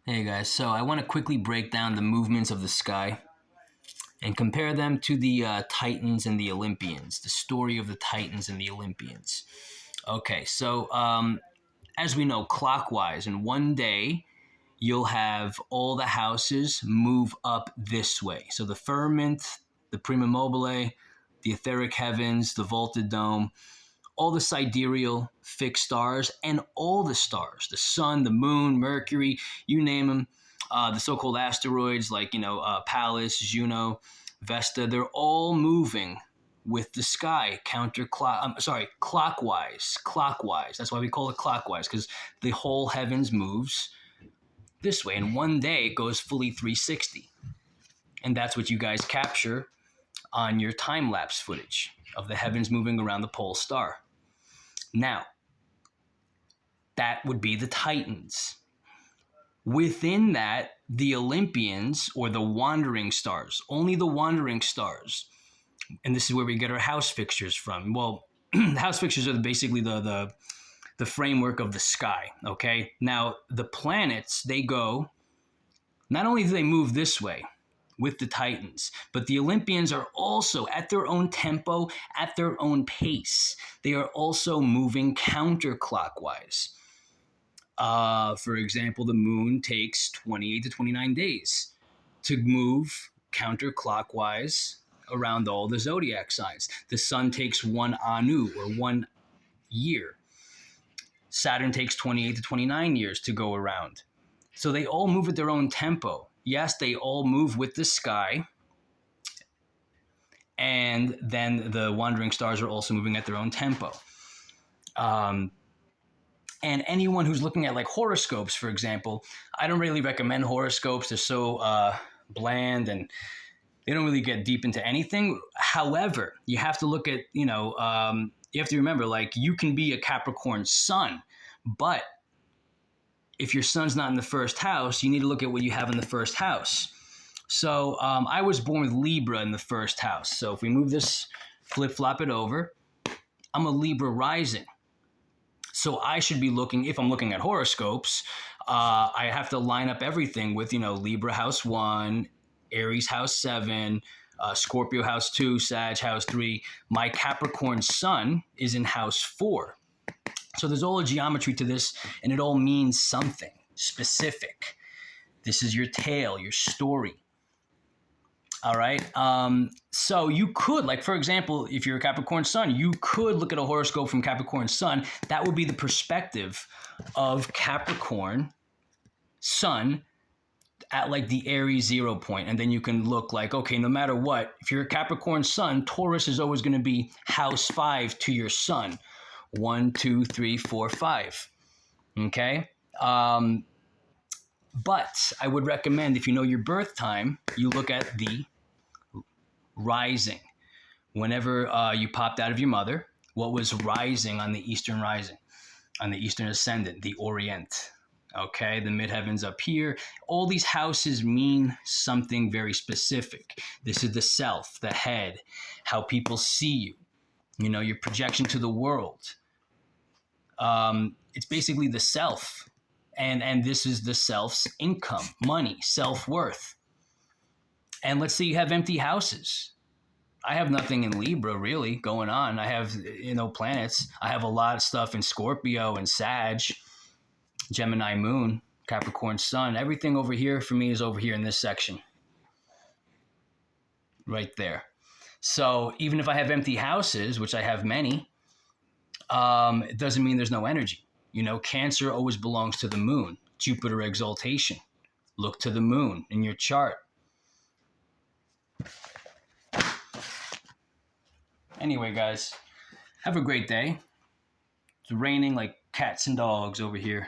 Hey guys, so I want to quickly break down the movements of the sky and compare them to the Titans and the Olympians, the story of the Titans and the Olympians. Okay, so as we know, clockwise, in one day, you'll have all the houses move up this way. So the firmament, the prima mobile, the etheric heavens, the vaulted dome, all the sidereal fixed stars, and all the stars, the sun, the moon, Mercury, you name them, the so-called asteroids like, Pallas, Juno, Vesta, they're all moving with the sky clockwise. That's why we call it clockwise, because the whole heavens moves this way. And one day it goes fully 360. And that's what you guys capture on your time-lapse footage of the heavens moving around the pole star. Now, that would be the Titans. Within that, the Olympians, or the wandering stars, only the wandering stars. And this is where we get our house fixtures from. Well, the house fixtures are basically the framework of the sky, okay? Now, the planets, they go, not only do they move this way with the Titans, but the Olympians are also at their own tempo, at their own pace. They are also moving counterclockwise. For example, the moon takes 28 to 29 days to move counterclockwise around all the zodiac signs. The sun takes one anu, or 1 year. Saturn takes 28 to 29 years to go around. So they all move at their own tempo. Yes, they all move with the sky. And then the wandering stars are also moving at their own tempo. And anyone who's looking at like horoscopes, for example, I don't really recommend horoscopes. They're so bland and they don't really get deep into anything. However, you have to look at, you have to remember, like, you can be a Capricorn sun, but if your sun's not in the first house, you need to look at what you have in the first house. So I was born with Libra in the first house. So if we move this, flip-flop it over, I'm a Libra rising. So I should be looking, if I'm looking at horoscopes, I have to line up everything with, Libra house 1, Aries house 7, Scorpio house 2, Sag house 3. My Capricorn sun is in house 4. So there's all a geometry to this, and it all means something specific. This is your tale, your story. All right. So you could, like, for example, if you're a Capricorn sun, you could look at a horoscope from Capricorn sun. That would be the perspective of Capricorn sun at like the Aries 0 point. And then you can look like, okay, no matter what, if you're a Capricorn sun, Taurus is always going to be house 5 to your sun. 1, 2, 3, 4, 5. Okay. But I would recommend, if you know your birth time, you look at the rising. Whenever you popped out of your mother, what was rising on the Eastern rising, on the Eastern ascendant, the Orient? Okay, the midheavens up here. All these houses mean something very specific. This is the self, the head, how people see you, your projection to the world. It's basically the self. And this is the self's income, money, self-worth. And let's say you have empty houses. I have nothing in Libra really going on. I have, planets. I have a lot of stuff in Scorpio and Sag, Gemini moon, Capricorn sun. Everything over here for me is over here in this section. Right there. So even if I have empty houses, which I have many, it doesn't mean there's no energy. Cancer always belongs to the moon. Jupiter exaltation. Look to the moon in your chart. Anyway, guys, have a great day. It's raining like cats and dogs over here.